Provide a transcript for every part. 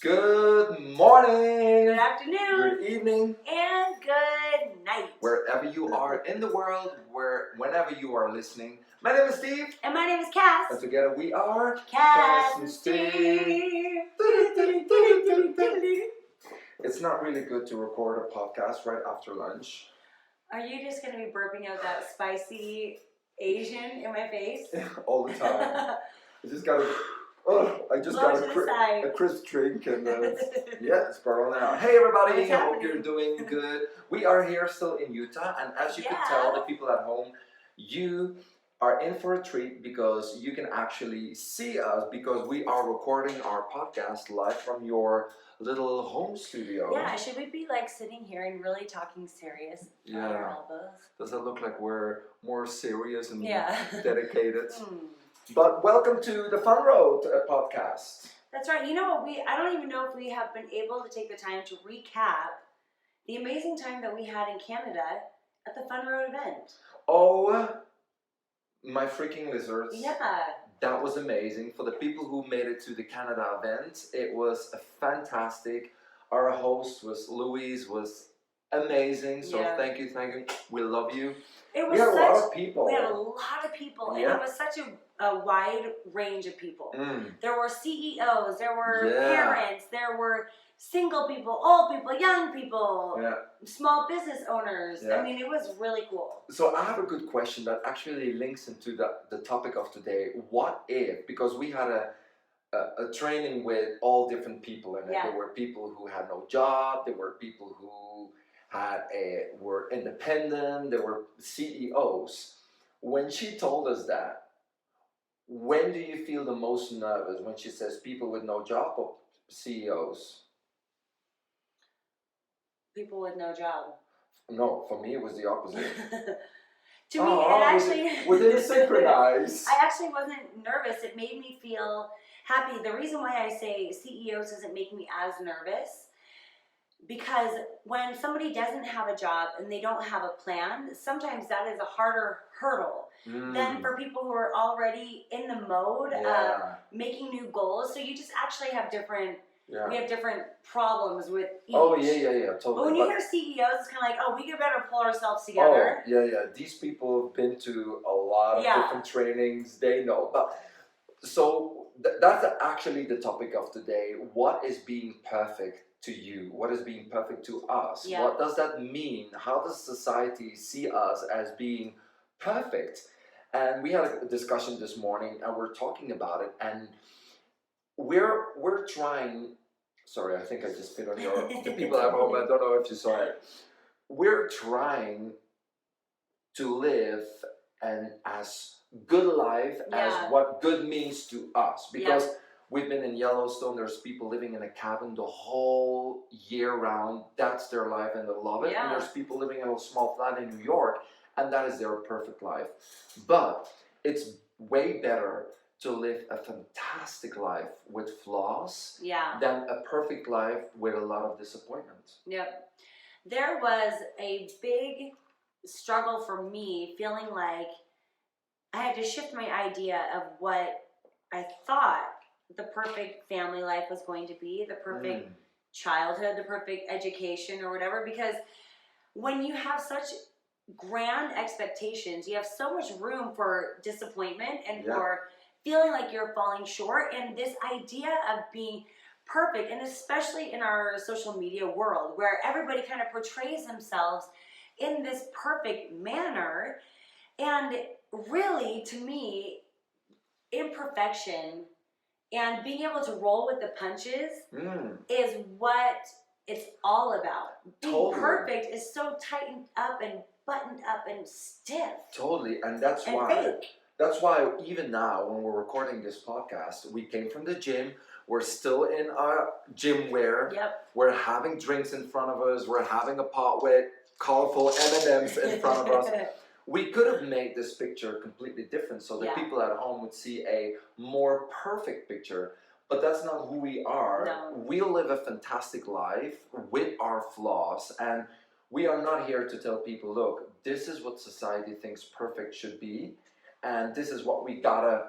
Good morning, Good afternoon, good evening, and good night. wherever you are in the world, whenever you are listening. My name is Steve, And my name is Kass. and together we are Kass and Steve. It's not really good to record a podcast right after lunch. Are you just going to be burping out that spicy Asian in my face? All the time. I just got a crisp drink and it's burning out. Hey everybody, I hope you're doing good. We are here still in Utah, and as you can tell, the people at home, you are in for a treat because you can actually see us because we are recording our podcast live from your little home studio. Yeah, should we be like sitting here and really talking serious on our elbows? Does it look like we're more serious and dedicated? But welcome to the Fun Road podcast. That's right. You know what? I don't even know if we have been able to take the time to recap the amazing time that we had in Canada at the Fun Road event. Oh, my freaking lizards. Yeah. That was amazing. For the people who made it to the Canada event, it was fantastic. Our host was Louise, was amazing. So thank you. We love you. We had a lot of people. We had a lot of people, and it was such a wide range of people. There were CEOs, there were parents, there were single people, old people, young people, small business owners. I mean, it was really cool. So I have a good question that actually links into the topic of today. What if, because we had a training with all different people in it. There were people who had no job, there were people who were independent, there were CEOs. When she told us that, when do you feel the most nervous? When she says people with no job or CEOs? People with no job. No, for me it was the opposite. To me, it actually... We didn't synchronize. I actually wasn't nervous. It made me feel happy. The reason why I say CEOs doesn't make me as nervous, because when somebody doesn't have a job and they don't have a plan, sometimes that is a harder hurdle than for people who are already in the mode of making new goals. So you just actually have different... We have different problems with each. Oh, yeah, totally. But when you hear CEOs, it's kind of like, oh, we better pull ourselves together. Oh, yeah. These people have been to a lot of different trainings. They know. But so that's actually the topic of today. What is being perfect to you? What is being perfect to us? Yeah. What does that mean? How does society see us as being perfect? And we had a discussion this morning, and we're talking about it, and we're trying. Sorry, I think I just spit on the people at home. I don't know if you saw it. We're trying to live an as good life as what good means to us, because we've been in Yellowstone. There's people living in a cabin the whole year round. That's their life, and they love it. And there's people living in a small flat in New York, and that is their perfect life. But it's way better to live a fantastic life with flaws than a perfect life with a lot of disappointment. Yep. There was a big struggle for me, feeling like I had to shift my idea of what I thought the perfect family life was going to be, the perfect childhood, the perfect education or whatever, because when you have such grand expectations, you have so much room for disappointment and for feeling like you're falling short, and this idea of being perfect, and especially in our social media world where everybody kind of portrays themselves in this perfect manner. And really, to me, imperfection and being able to roll with the punches is what it's all about. Being perfect is so tightened up and buttoned up and stiff. Totally, and that's why fake. That's why even now, when we're recording this podcast, we came from the gym. We're still in our gym wear. We're having drinks in front of us. We're having a pot with colorful M&Ms in front of us. We could have made this picture completely different so that people at home would see a more perfect picture. But that's not who we are. No. We live a fantastic life with our flaws, and we are not here to tell people, look, this is what society thinks perfect should be. And this is what we gotta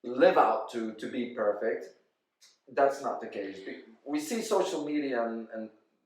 live out to be perfect. that's not the case. We see social media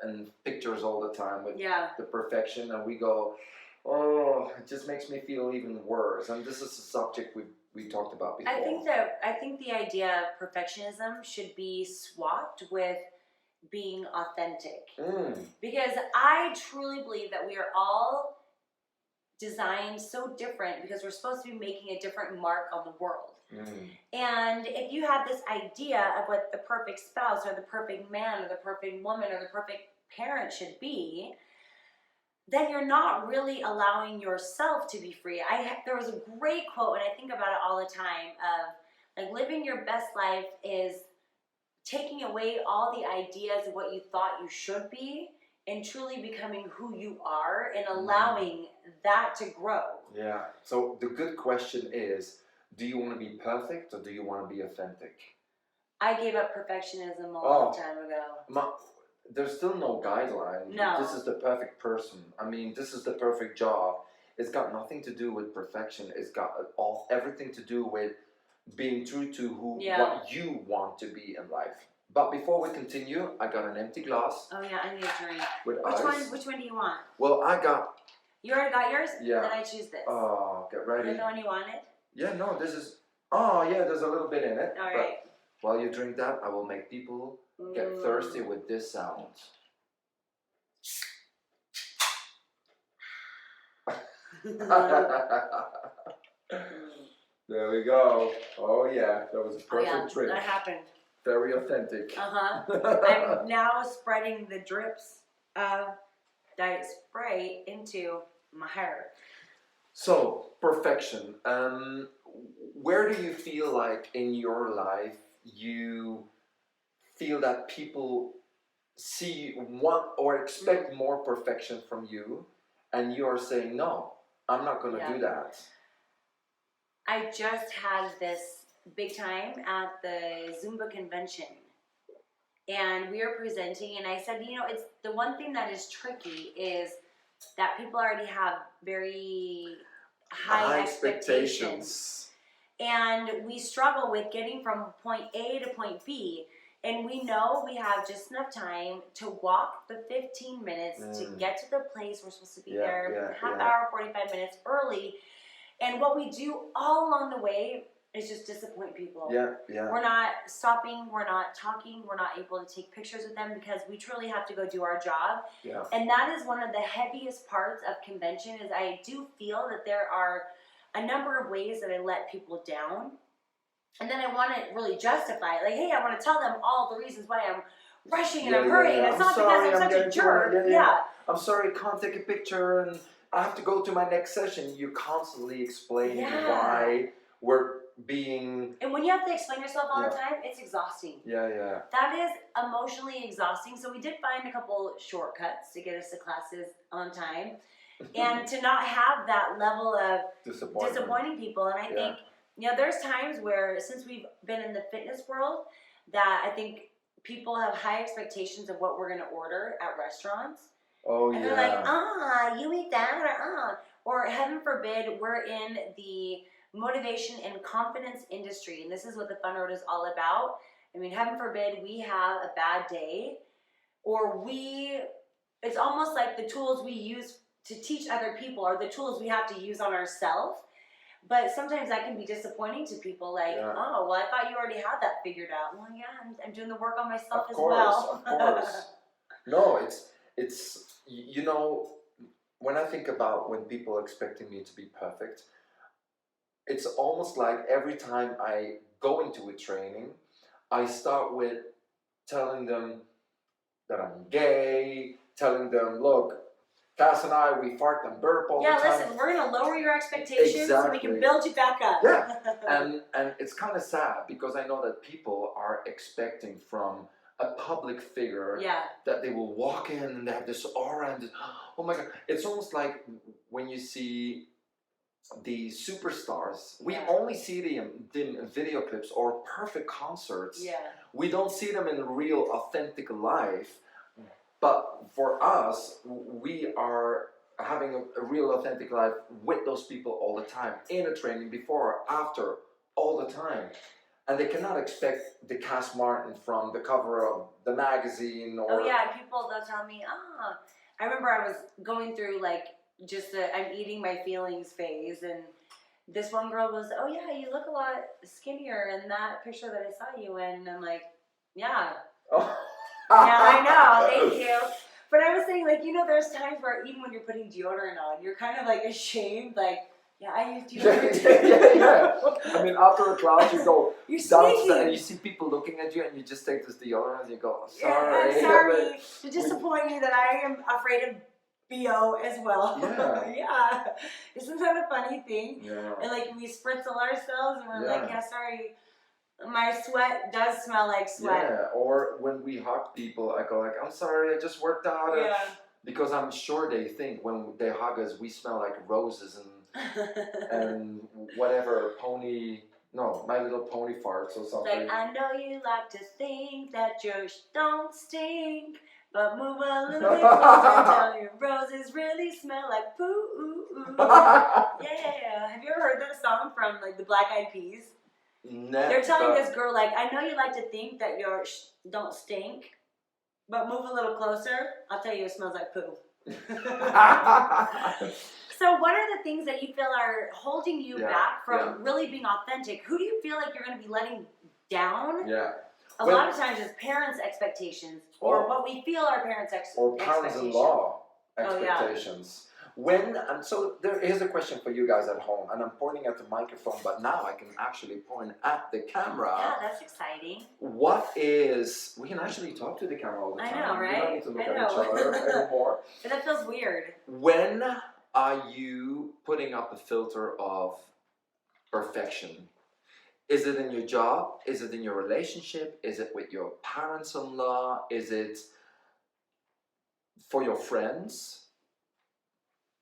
and pictures all the time with Yeah. the perfection, and we go, oh, it just makes me feel even worse. And this is a subject we talked about before. I think the idea of perfectionism should be swapped with being authentic. Because I truly believe that we are all designed so different because we're supposed to be making a different mark on the world. And if you have this idea of what the perfect spouse or the perfect man or the perfect woman or the perfect parent should be, then you're not really allowing yourself to be free. There was a great quote, and I think about it all the time, of like, living your best life is taking away all the ideas of what you thought you should be and truly becoming who you are and allowing that to grow. Yeah. So the good question is, do you want to be perfect or do you want to be authentic? I gave up perfectionism a long time ago. There's still no guideline. No. This is the perfect person. I mean, this is the perfect job. It's got nothing to do with perfection. It's got everything to do with being true to what you want to be in life. But before we continue, I got an empty glass. Oh yeah, I need a drink. With ice. Which one do you want? Well, I got... You already got yours? Yeah. Then I choose this. Oh, get ready. Is that the one you wanted? Yeah, no, this is... Oh, yeah, there's a little bit in it. All right. While you drink that, I will make people get thirsty with this sound. There we go. Oh yeah, that was a perfect drink. That happened. Very authentic. I'm now spreading the drips of Diet Spray into my hair. So, perfection. Where do you feel like in your life you feel that people want or expect more perfection from you, and you are saying, no, I'm not going to do that? I just had this big time at the Zumba convention, and we were presenting, and I said, it's the one thing that is tricky is that people already have very high expectations. And we struggle with getting from point A to point B. And we know we have just enough time to walk the 15 minutes to get to the place we're supposed to be there half hour, 45 minutes early. And what we do all along the way is just disappoint people. We're not stopping, we're not talking, we're not able to take pictures with them because we truly have to go do our job. And that is one of the heaviest parts of convention is I do feel that there are a number of ways that I let people down. And then I want to really justify it. Like, hey, I want to tell them all the reasons why I'm rushing and I'm hurrying. It's not because I'm such a jerk. I'm sorry, I can't take a picture and I have to go to my next session. You're constantly explaining why we're being... And when you have to explain yourself all the time, it's exhausting. That is emotionally exhausting. So we did find a couple shortcuts to get us to classes on time. And to not have that level of disappointing people. And I think, there's times where, since we've been in the fitness world, that I think people have high expectations of what we're going to order at restaurants. And they're like, you eat that, or heaven forbid, we're in the motivation and confidence industry, and this is what the Fun Road is all about. I mean, heaven forbid we have a bad day, or it's almost like the tools we use to teach other people are the tools we have to use on ourselves. But sometimes that can be disappointing to people, like, oh, well, I thought you already had that figured out. Well, I'm doing the work on myself as well. Of course. No, it's when I think about when people are expecting me to be perfect, it's almost like every time I go into a training, I start with telling them that I'm gay, telling them, look, Kass and I, we fart and burp all the time. Yeah, listen, we're going to lower your expectations so we can build you back up. And it's kind of sad because I know that people are expecting from a public figure that they will walk in and they have this aura and oh my God. It's almost like when you see the superstars, we only see them in video clips or perfect concerts. We don't see them in real authentic life. But for us, we are having a real authentic life with those people all the time, in a training, before, after, all the time. and they cannot expect the Cass Martin from the cover of the magazine or Oh yeah, people they'll tell me, I remember I was going through like just the I'm eating my feelings phase, and this one girl was, oh yeah, you look a lot skinnier in that picture that I saw you in, and I'm like, yeah, oh. yeah, I know, thank you. But I was saying, like, there's times where even when you're putting deodorant on, you're kind of like ashamed, like, yeah, I use deodorant too. Yeah. I mean, after a class, you go You're downstairs sneaky. and you see people looking at you, and you just take this deodorant and you go, Yeah, sorry. I'm sorry to disappoint you that I am afraid of BO as well. Yeah. Yeah. Isn't that a funny thing? Yeah. And like we spritzel ourselves and we're Yeah. like, yeah, sorry, my sweat does smell like sweat. Yeah. Or when we hug people, I go like, I'm sorry, I just worked out. Yeah. Because I'm sure they think when they hug us, we smell like roses and whatever My Little Pony farts or something. Like, I know you like to think that yours don't stink, but move a little bit closer and tell your roses really smell like poo. Yeah. Have you ever heard that song from like the Black Eyed Peas? Never. They're telling this girl, like, I know you like to think that yours don't stink, but move a little closer. I'll tell you, it smells like poo. So what are the things that you feel are holding you back from really being authentic? Who do you feel like you're going to be letting down? Yeah. A lot of times it's parents' expectations or what we feel our parents' or expectations. parents-in-law expectations. Here's a question for you guys at home, and I'm pointing at the microphone, but now I can actually point at the camera. Yeah, that's exciting. We can actually talk to the camera all the time. I know, right? We don't need to look at each other anymore. But that feels weird. When are you putting up the filter of perfection? Is it in your job? Is it in your relationship? Is it with your parents-in-law? Is it for your friends?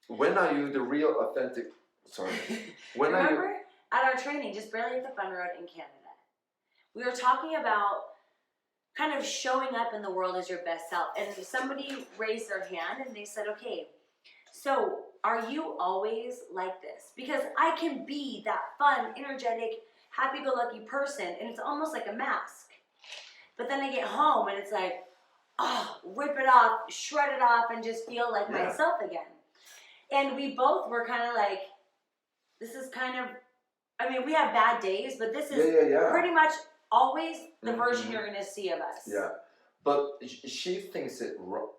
When are you the real authentic? Sorry. When Remember, are you? at our training, just barely at the Fun Road in Canada, we were talking about kind of showing up in the world as your best self. And somebody raised their hand and they said, okay, so are you always like this? Because I can be that fun, energetic, happy-go-lucky person, and it's almost like a mask. But then I get home and it's like, rip it off, shred it off, and just feel like myself again. And we both were kind of like, this is kind of, I mean, we have bad days, but this is pretty much always the version you're going to see of us. Yeah, but she thinks it wrong.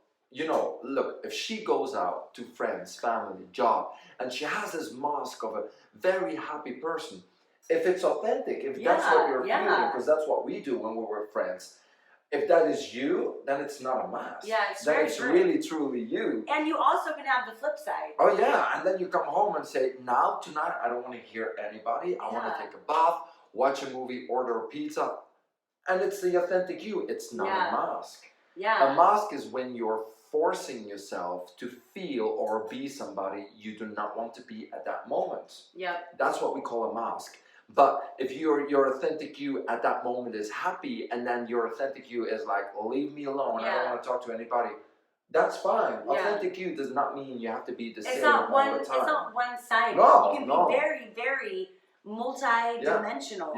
Look, if she goes out to friends, family, job, and she has this mask of a very happy person, if it's authentic, if that's what you're feeling, because that's what we do when we're with friends, if that is you, then it's not a mask. Yeah, it's then very it's true. Really, truly you. And you also can have the flip side. Oh yeah, and then you come home and say, now, tonight, I don't want to hear anybody. I want to take a bath, watch a movie, order a pizza. And it's the authentic you. It's not a mask. Yeah. A mask is when you're forcing yourself to feel or be somebody you do not want to be at that moment. Yep. That's what we call a mask. But if your authentic you at that moment is happy, and then your authentic you is like, leave me alone, I don't want to talk to anybody, that's fine. Authentic you does not mean you have to be the same all the time. It's not one-sided. No, you can be very, very multi-dimensional.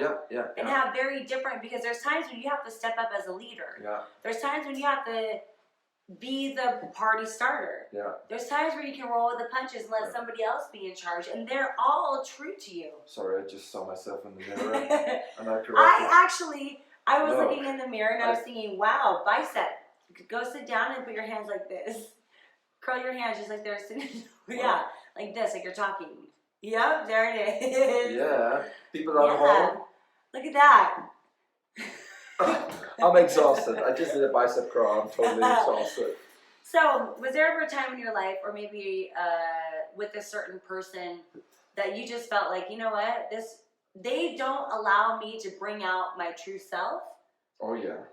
And have very different, because there's times when you have to step up as a leader. Yeah. There's times when you have to be the party starter. Yeah. There's times where you can roll with the punches and let somebody else be in charge, and they're all true to you. Sorry, I just saw myself in the mirror, and I was looking in the mirror and I was thinking, wow, bicep. Go sit down and put your hands like this. Curl your hands just like they're sitting. Yeah, like this, like you're talking. Yep, there it is. Yeah, people are at home. Look at that. I'm exhausted. I just did a bicep curl. I'm totally exhausted. So, was there ever a time in your life, or maybe with a certain person, that you just felt like, you know what, they don't allow me to bring out my true self? Oh yeah.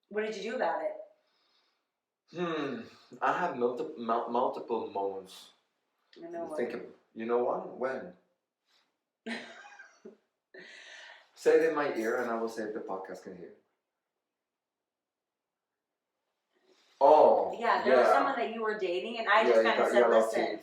What did you do about it? I have multiple moments. I know what. You know what? When? Say it in my ear, and I will say if the podcast can hear. Oh. Yeah, there was someone that you were dating, and I just kind of said, listen,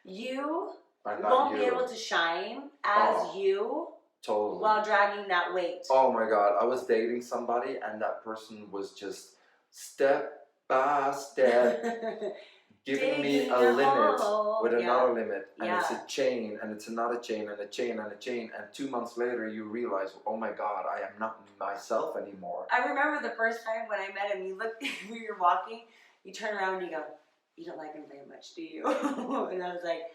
you won't be able to shine as you Totally. while dragging that weight. Oh my God, I was dating somebody and that person was just step by step giving me Digging a a limit hole. with another limit, and Yeah. it's a chain and it's another chain and a chain and a chain, and 2 months later you realize, oh my God, I am not myself anymore. I remember the first time when I met him, you looked, we were walking, you turn around and you go, you don't like him very much, do you? And I was like,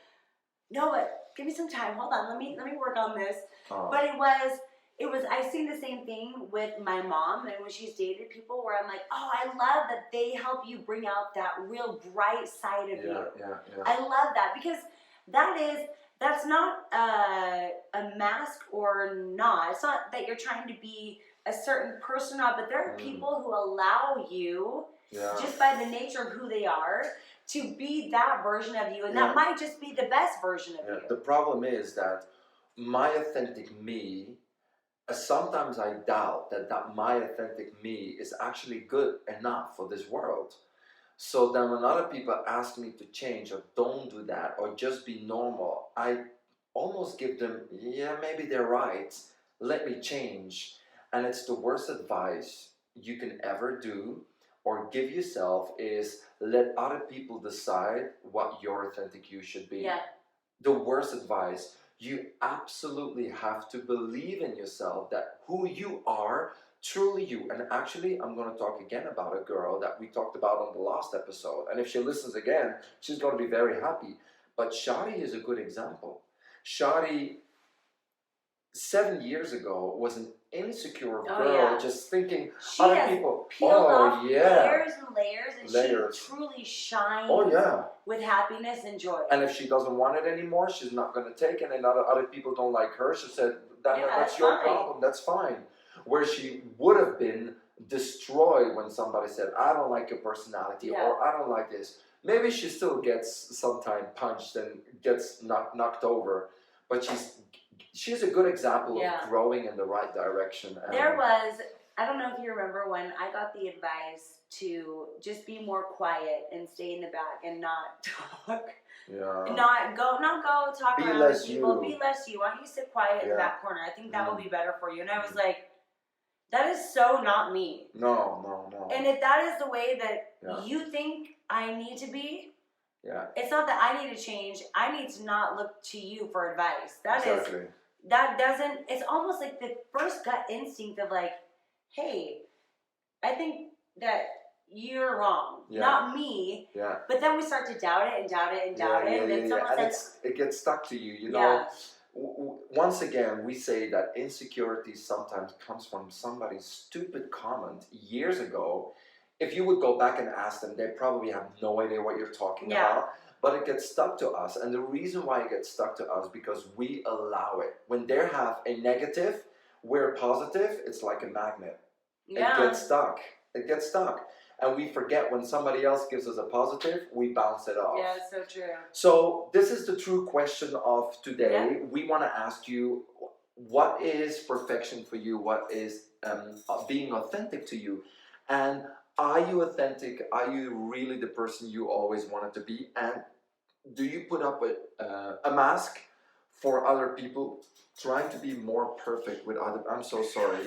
no, but give me some time. Hold on, let me work on this. Oh. But it was. I've seen the same thing with my mom, and when she's dated people, where I'm like, oh, I love that they help you bring out that real bright side of you. Yeah. I love that because that's not a mask or not. It's not that you're trying to be a certain person or not, but there are people who allow you, just by the nature of who they are, to be that version of you, and that might just be the best version of you. The problem is that my authentic me, sometimes I doubt that my authentic me is actually good enough for this world. So then when other people ask me to change or don't do that or just be normal, I almost give them, yeah, maybe they're right. Let me change. And it's the worst advice you can ever do or give yourself is let other people decide what your authentic you should be. Yeah. The worst advice. You absolutely have to believe in yourself that who you are, truly you. And actually, I'm going to talk again about a girl that we talked about on the last episode. And if she listens again, she's going to be very happy. But Shadi is a good example. Shadi, 7 years ago, was an insecure girl, just thinking she other has people. Peeled off layers and layers, and she truly shines with happiness and joy. And if she doesn't want it anymore, she's not going to take it. And other people don't like her. She said, that's your problem. That's fine. Where she would have been destroyed when somebody said, I don't like your personality, or I don't like this. Maybe she still gets sometimes punched and gets knocked over, but she's a good example of growing in the right direction. And I don't know if you remember when I got the advice to just be more quiet and stay in the back and not talk. Yeah. Not go talk around with people. Be less you. Why don't you sit quiet in the back corner? I think that will be better for you. And I was like, that is so not me. No. And if that is the way that you think I need to be, it's not that I need to change. I need to not look to you for advice. It's almost like the first gut instinct of like, hey, I think that you're wrong, not me. Yeah. But then we start to doubt it and doubt it and doubt it, and it's almost like it gets stuck to you. You know. Once again, we say that insecurity sometimes comes from somebody's stupid comment years ago. If you would go back and ask them, they probably have no idea what you're talking about. But it gets stuck to us. And the reason why it gets stuck to us is because we allow it. When they have a negative, we're positive, it's like a magnet. Yeah. It gets stuck. And we forget when somebody else gives us a positive, we bounce it off. Yeah, so true. So this is the true question of today. Yeah. We want to ask you, what is perfection for you? What is being authentic to you? And are you authentic? Are you really the person you always wanted to be? And do you put up a mask for other people, trying to be more perfect with other? I'm so sorry.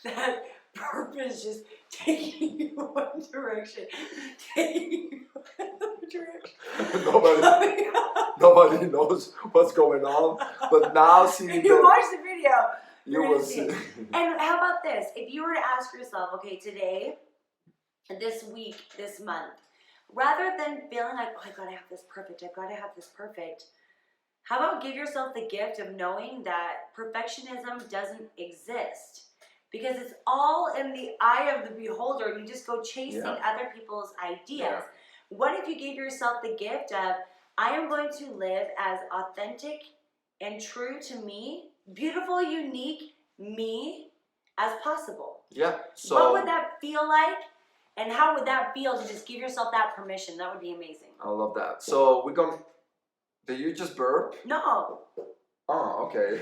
That purpose just taking you one direction, taking you another direction. Nobody knows what's going on, but now seeing you watch the video, you will see. And how about this? If you were to ask yourself, okay, today, this week, this month, rather than feeling like, oh, I gotta have this perfect, how about give yourself the gift of knowing that perfectionism doesn't exist? Because it's all in the eye of the beholder, and you just go chasing other people's ideas. Yeah. What if you gave yourself the gift of, I am going to live as authentic and true to me, beautiful, unique me as possible? Yeah. So what would that feel like? And how would that feel to just give yourself that permission? That would be amazing. I love that. So we're going to... Did you just burp? No. Oh, okay.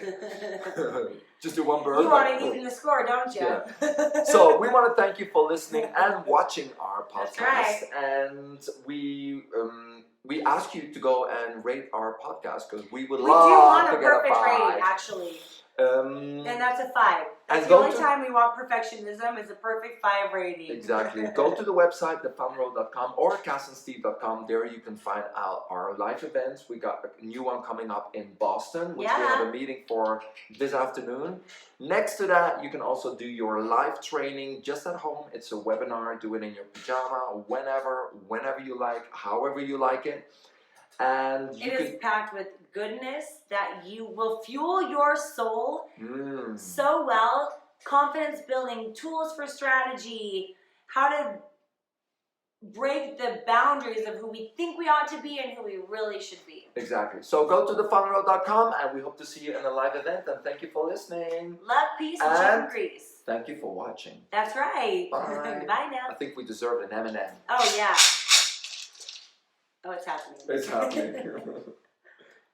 Just do one burp. You want to even the score, don't you? Yeah. So we want to thank you for listening and watching our podcast. That's right. And we ask you to go and rate our podcast because we would love to get a 5. actually. And that's a 5. That's and the go only to- time we want perfectionism is a perfect 5 rating. Exactly. Go to the website, thefunroad.com or kassandsteve.com. There you can find out our live events. We got a new one coming up in Boston, which we have a meeting for this afternoon. Next to that, you can also do your live training just at home. It's a webinar. Do it in your pajama, whenever you like, however you like it. And it is packed with goodness that you will fuel your soul so well. Confidence building, tools for strategy, how to break the boundaries of who we think we ought to be and who we really should be. Exactly. So go to thefunroad.com and we hope to see you in a live event. And thank you for listening. Love, peace, and chicken grease. Thank you for watching. That's right. Bye. Goodbye now. I think we deserved an M&M. Oh, yeah. Oh, it's happening. It's happening.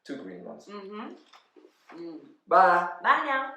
2 green ones. Mm-hmm. Bye. Bye now.